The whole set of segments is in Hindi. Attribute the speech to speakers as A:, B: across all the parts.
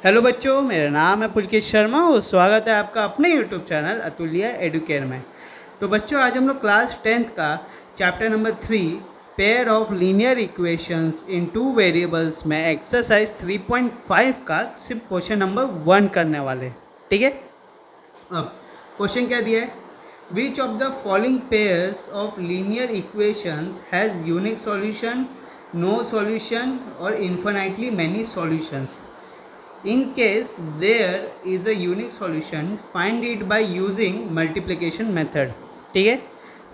A: हेलो बच्चों, मेरा नाम है पुलकित शर्मा और स्वागत है आपका अपने यूट्यूब चैनल अतुल्य एडुकेयर में। तो बच्चों, आज हम लोग क्लास 10th का chapter number 3 pair of linear equations in two variables में एक्सरसाइज 3.5 का सिर्फ क्वेश्चन नंबर 1 करने वाले। ठीक है, अब क्वेश्चन क्या दिया है? Which of the following pairs of linear equations has unique solution, no solution और infinitely many solutions? In case there is a unique solution, find it by using multiplication method। ठीक है,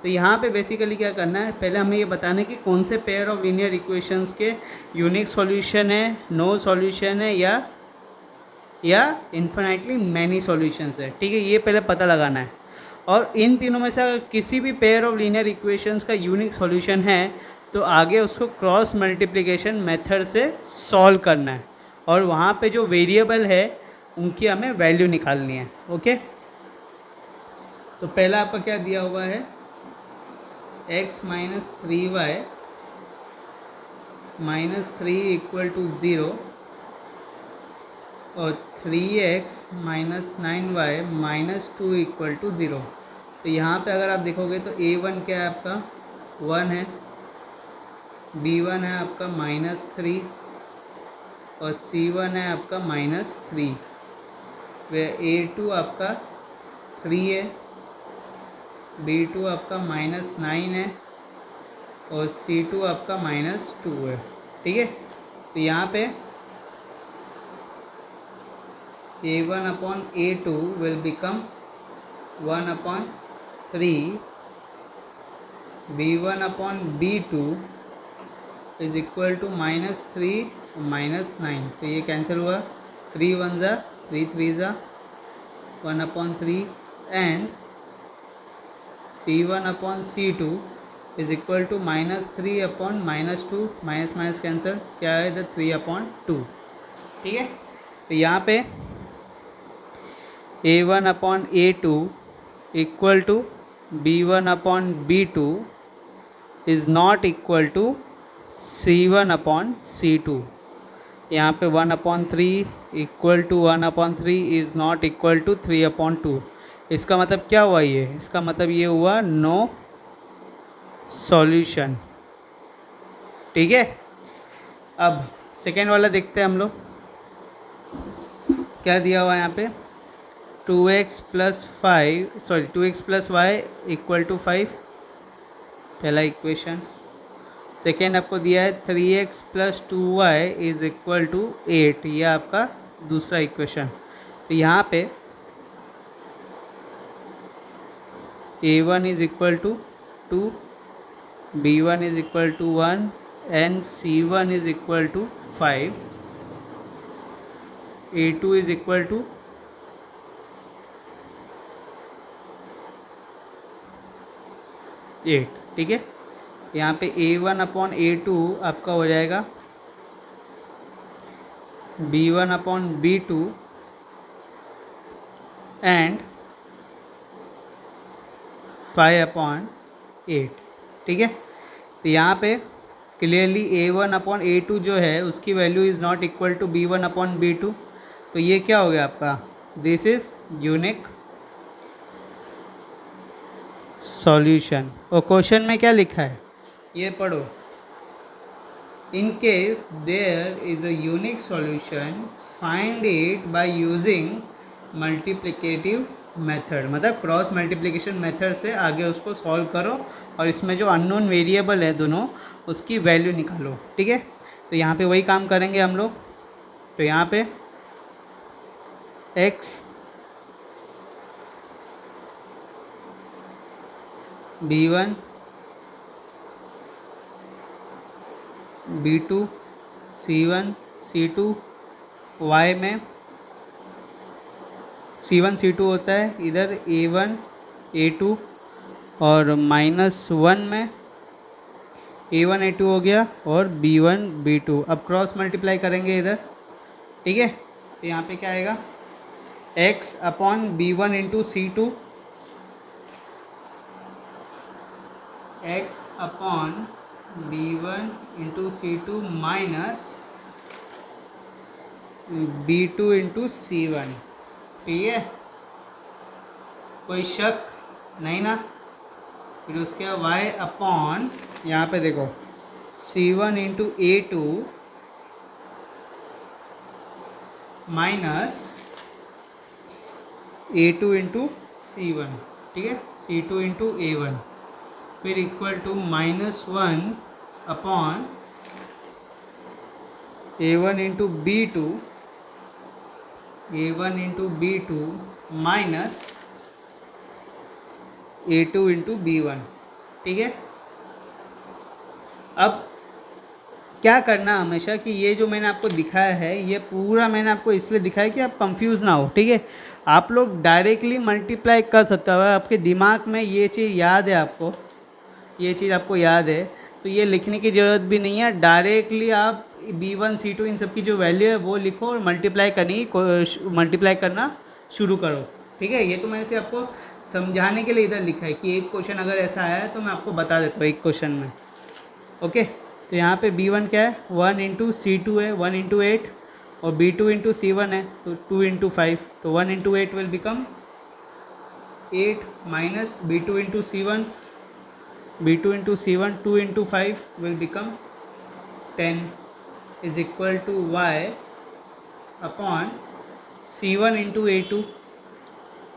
A: तो यहाँ पे बेसिकली क्या करना है, पहले हमें ये बताना है कि कौन से पेयर ऑफ लीनियर इक्वेशंस के यूनिक सॉल्यूशन है, नो सॉल्यूशन है या इन्फिनिटली मैनी सॉल्यूशंस है। ठीक है, ये पहले पता लगाना है। और इन तीनों में से अगर किसी भी पेयर ऑफ लीनियर इक्वेशंस का यूनिक सॉल्यूशन है तो आगे उसको क्रॉस मल्टीप्लिकेशन मेथड से सॉल्व करना है और वहाँ पे जो वेरिएबल है उनकी हमें वैल्यू निकालनी है। ओके, तो पहला आपका क्या दिया हुआ है? x minus 3y minus 3 equal to 0 और 3x minus 9y minus 2 equal to 0। तो यहाँ पे अगर आप देखोगे तो a1 क्या है आपका 1 है, b1 है आपका -3 और c1 है आपका -3, वे a2 आपका 3 है, b2 आपका -9 है और c2 आपका -2 है। ठीक है, तो यहाँ पे a1 upon a2 will become 1/3, b1 upon b2 is equal to -3 -9। तो ये कैंसिल हुआ, 3 1 ज़ा 3 3 ज़ा 1/3 and c1 upon c2 is equal to -3 upon -2, minus minus cancel, क्या है इधर 3/2। ठीक है, तो यहाँ पे a1 upon a2 equal to b1 upon b2 is not equal to c1 upon c2। यहाँ पे 1/3 equal to 1/3 is not equal to 3/2। इसका मतलब क्या हुआ? ये इसका मतलब ये हुआ नो सॉल्यूशन। ठीक है, अब सेकेंड वाला देखते हैं हम लोग। क्या दिया हुआ है यहाँ पे? 2x plus Y equal to 5, पहला इक्वेशन। सेकेंड आपको दिया है 3x plus 2y is equal to 8, ये आपका दूसरा इक्वेशन। तो यहाँ पे a1 is equal to 2, b1 is equal to 1 and c1 is equal to 5, a2 is equal to 8। ठीक है, यहाँ पे a1 अपॉन a2 आपका हो जाएगा b1 अपॉन b2 एंड 5/8। ठीक है, तो यहाँ पे क्लियरली a1 अपॉन a2 जो है उसकी value is not equal to b1 upon b2। तो ये क्या हो गया आपका? This is unique solution. और क्वेश्चन में क्या लिखा है ये पढ़ो। In case there is a unique solution find it by using multiplicative method, मतलब क्रॉस मल्टीप्लिकेशन मेथड से आगे उसको सॉल्व करो और इसमें जो अननोन वेरिएबल है दोनों उसकी वैल्यू निकालो। ठीक है, तो यहाँ पे वही काम करेंगे हम लोग। तो यहाँ पे x b1 b2 c1 c2 y में c1 c2 होता है, इधर a1 a2 और -1 में a1 a2 हो गया और b1 b2। अब क्रॉस मल्टीप्लाई करेंगे इधर। ठीक है, तो यहाँ पे क्या आएगा? x upon b1 into c2, x upon b1 into c2 minus B2 into C1, ठीक है, कोई शक नहीं ना। फिर उसके बाद y अपॉन, यहाँ पे देखो C1 into A2 minus A2 into C1, ठीक है, C2 इंटू A1, फिर equal to -1 upon A1 into B2, A1 into B2 minus A2 into B1, ठीक है। अब क्या करना हमेशा कि ये जो मैंने आपको दिखाया है ये पूरा मैंने आपको इसलिए दिखाया कि आप कंफ्यूज ना हो, ठीक है। आप लोग डायरेक्टली मल्टीप्लाई कर सकते हो, आपके दिमाग में ये चीज़ याद है, आपको ये चीज़ आपको याद है तो ये लिखने की ज़रूरत भी नहीं है। डायरेक्टली आप B1 C2 इन सब की जो वैल्यू है वो लिखो और मल्टीप्लाई करना शुरू करो, ठीक है। ये तो मैंने से आपको समझाने के लिए इधर लिखा है कि एक क्वेश्चन अगर ऐसा आया है तो मैं आपको बता देता हूँ एक क्वेश्चन में, ओके। तो यहाँ पे B1 क्या है, 1 इंटू C2 है, 1 इंटू 8, और B2 इंटू C1 है तो 2 इंटू 5, तो 1 into 8 will become 8 minus B2 into C1, B2 into C1, 2 into 5 will become 10 is equal to y upon C1 into A2,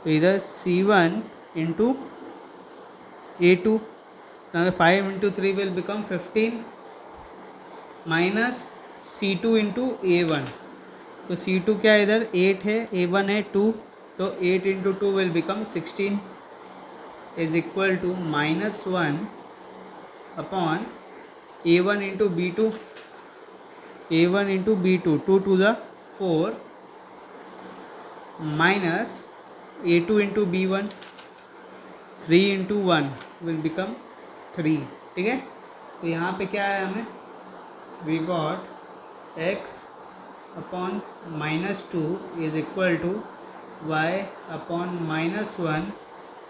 A: तो इधर C1 into A2, now 5 into 3 will become 15 minus C2 into A1, तो C2 क्या है इधर 8 है, A1 है 2, तो 8 into 2 will become 16 is equal to -1 upon A1 into B2, A1 into B2, 2 to the 4 minus A2 into B1, 3 into 1 will become 3, ठीक है। तो यहाँ पे क्या है हमें, we got x upon -2 is equal to y upon -1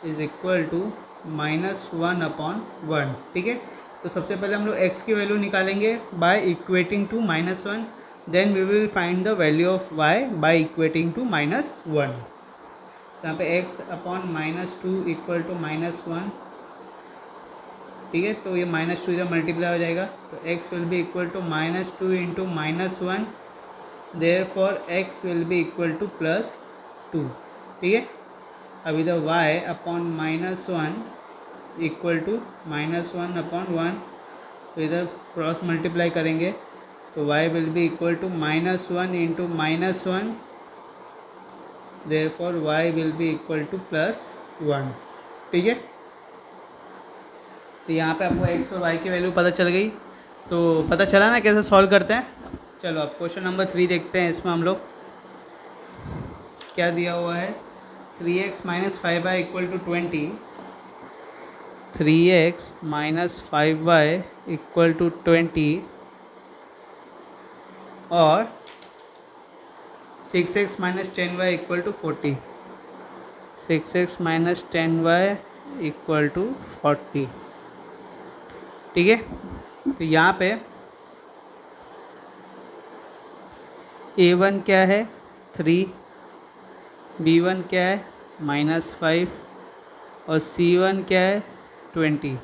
A: is equal to -1 upon 1, ठीक है। तो सबसे पहले हम लोग x की वैल्यू निकालेंगे by equating to -1, then we will find the value of y by equating to -1। यहाँ पे x अपॉन -2 इक्वल टू -1, ठीक है। तो ये -2 इधर मल्टीप्लाई हो जाएगा, तो x will be equal to -2 into -1, therefore x will be equal to +2, ठीक है। अब इधर y upon -1 equal to -1 upon 1, तो इधर क्रॉस मल्टीप्लाई करेंगे तो y will be equal to -1 into -1, therefore y will be equal to +1, ठीक है। तो यहाँ पे आपको x और y की वैल्यू पता चल गई, तो पता चला ना कैसे सॉल्व करते हैं। चलो अब क्वेश्चन नंबर 3 देखते हैं। इसमें हम लोग क्या दिया हुआ है, 3x minus 5y equal to 20, 3x minus 5y equal to 20 और 6x minus 10y equal to 40, 6x minus 10y equal to 40, ठीक है। तो यहाँ पे A1 क्या है 3, B1 क्या है -5 और C1 क्या है 20,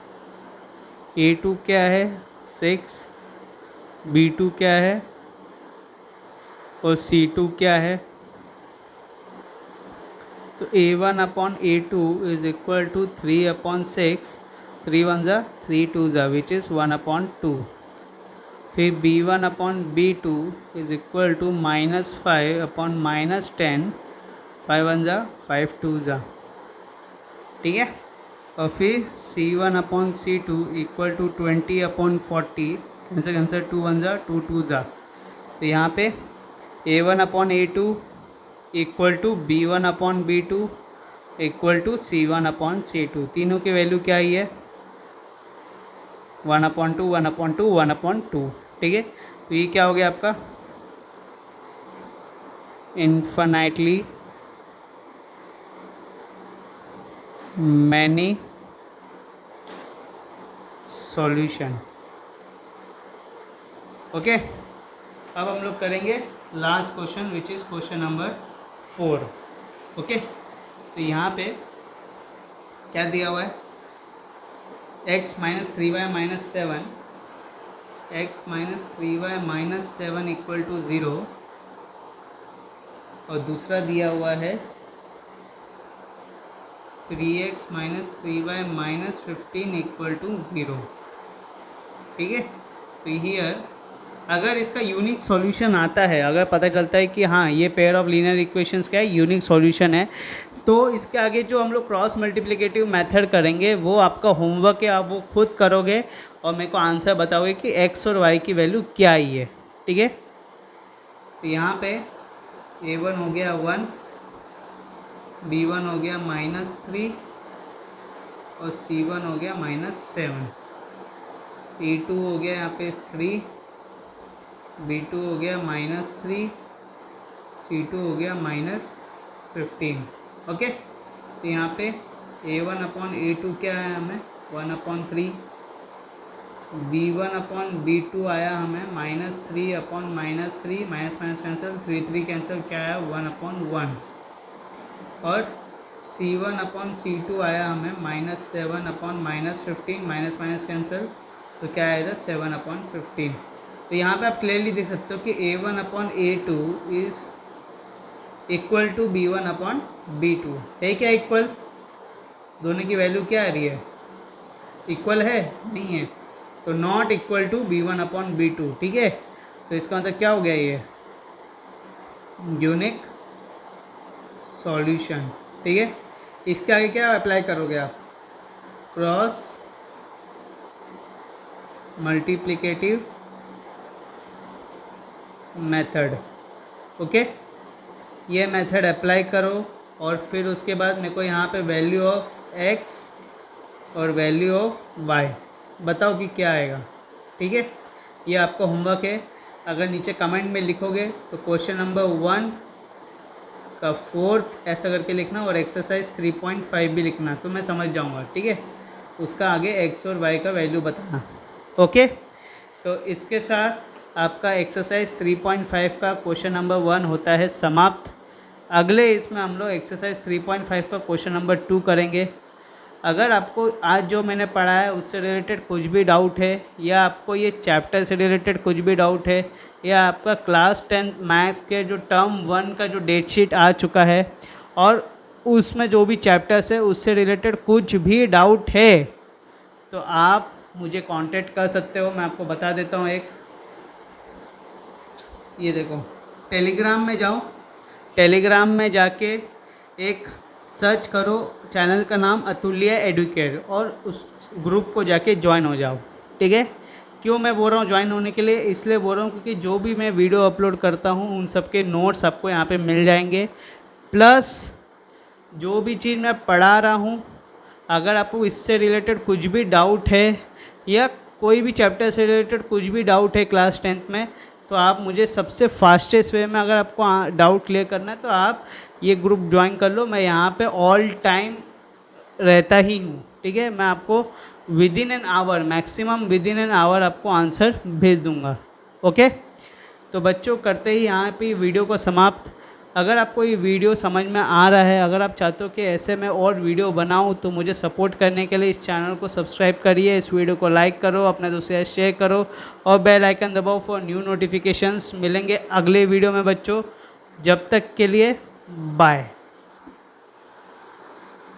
A: A2 क्या है 6, B2 क्या है और C2 क्या है। तो A1 upon A2 is equal to 3 upon 6, 3 1 ज़ा 3 2 ज़ा विच इज़ 1 अपॉन 2, फिर B1 upon B2 is equal to -5 upon -10, 5 1 ज़ा 5 2 ज़ा, ठीक है। और फिर C1 upon C2 equal to 20 upon 40, cancel cancel 2 1 ज़ा 2 2 ज़ा। तो यहाँ पे A1 upon A2 equal to B1 upon B2 equal to C1 upon C2, तीनों की वैल्यू क्या आई है 1 अपॉन 2 1 अपॉन 2 1 अपॉन 2, ठीक है। तो ये क्या हो गया आपका इन्फिनिटली मैनी सॉल्यूशन, ओके। अब हम लोग करेंगे last question which is question number 4। Okay, तो यहाँ पे क्या दिया हुआ है, x minus 3y minus 7, x minus 3y minus 7 equal to 0, और दूसरा दिया हुआ है 3x minus 3y minus 15 equal to 0। ठीक है, तो हियर अगर इसका यूनिक सॉल्यूशन आता है, अगर पता चलता है कि हाँ ये पेयर ऑफ लीनियर इक्वेशंस का यूनिक सॉल्यूशन है, तो इसके आगे जो हम लोग क्रॉस मल्टीप्लिकेटिव मेथड करेंगे वो आपका होमवर्क है, आप वो खुद करोगे और मेरे को आंसर बताओगे कि x और y की वैल्यू क्या आई है। ठीक है, तो यहाँ पे a1 हो गया 1, b1 हो गया -3 और c1 हो गया -7, a2 हो गया यहाँ पे 3, b2 हो गया -3, c2 हो गया -15। ओके, तो यहाँ पे a1 अपॉन a2 क्या है हमें 1/3, b1 अपॉन b2 आया हमें -3 upon -3, minus minus cancel, 3 cancel, क्या आया 1/1, और c1 अपॉन c2 आया हमें -7 अपॉन -15, माइनस माइनस कैंसिल, तो क्या आएगा 7/15। तो यहाँ पे आप क्लियरली देख सकते हो कि a1 upon a2 is equal to b1 upon b2 है। क्या इक्वल, दोनों की वैल्यू क्या आ रही है, इक्वल है, नहीं है, तो not equal to b1 upon b2। ठीक है, तो इसका मतलब क्या हो गया, ये यूनिक सॉल्यूशन। ठीक है, इसके आगे क्या अप्लाई करोगे आप, क्रॉस मल्टीप्लिकेटिव मेथड। ओके, ये मेथड अप्लाई करो और फिर उसके बाद मेरे को यहाँ पे वैल्यू ऑफ x और वैल्यू ऑफ y बताओ कि क्या आएगा। ठीक है, ये आपका होमवर्क है, अगर नीचे कमेंट में लिखोगे तो क्वेश्चन नंबर 1 का 4th ऐसा करके लिखना और एक्सरसाइज 3.5 भी लिखना, तो मैं समझ जाऊँगा। ठीक है, उसका आगे x और y का वैल्यू बताना। ओके, तो इसके साथ आपका एक्सरसाइज 3.5 का क्वेश्चन नंबर 1 होता है समाप्त। अगले इसमें हम लोग एक्सरसाइज 3.5 का क्वेश्चन नंबर 2 करेंगे। अगर आपको आज जो मैंने पढ़ा है उससे रिलेटेड कुछ भी डाउट है, या आपको ये चैप्टर से रिलेटेड कुछ भी डाउट है, या आपका क्लास 10 मैथ्स के जो टर्म 1 का जो डेट शीट आ चुका है और उसमें जो भी चैप्टर्स है उससे रिलेटेड कुछ भी डाउट है, तो आप मुझे कांटेक्ट कर सकते हो। मैं आपको बता देता हूँ, एक ये देखो, टेलीग्राम में जाओ, टेलीग्राम में जाके एक सर्च करो, चैनल का नाम अतुल्य एडुकेयर, और उस ग्रुप को जाके ज्वाइन हो जाओ। ठीक है, क्यों मैं बोल रहा हूँ ज्वाइन होने के लिए, इसलिए बोल रहा हूँ क्योंकि जो भी मैं वीडियो अपलोड करता हूँ उन सब के नोट्स आपको यहाँ पे मिल जाएंगे, प्लस जो भी चीज़ मैं पढ़ा रहा हूँ, अगर आपको इससे रिलेटेड कुछ भी डाउट है या कोई भी चैप्टर से रिलेटेड कुछ भी डाउट है क्लास 10th में, तो आप मुझे सबसे फास्टेस्ट वे में, अगर आपको डाउट क्लियर करना है तो आप ये ग्रुप ज्वाइन कर लो। मैं यहाँ पे ऑल टाइम रहता ही हूँ। ठीक है, मैं आपको with in an hour, maximum with in an hour आपको आंसर भेज दूँगा। ओके, तो बच्चों करते ही यहाँ पे वीडियो को समाप्त। अगर आपको ये वीडियो समझ में आ रहा है, अगर आप चाहते हो कि ऐसे मैं और वीडियो बनाऊं, तो मुझे सपोर्ट करने के लिए इस चैनल को सब्सक्राइब करिए, इस वीडियो को लाइक करो, अपने दोस्तों से शेयर करो और बेल आइकन दबाओ फॉर न्यू नोटिफिकेशंस। मिलेंगे अगले वीडियो में बच्चों, जब तक के लिए बाय।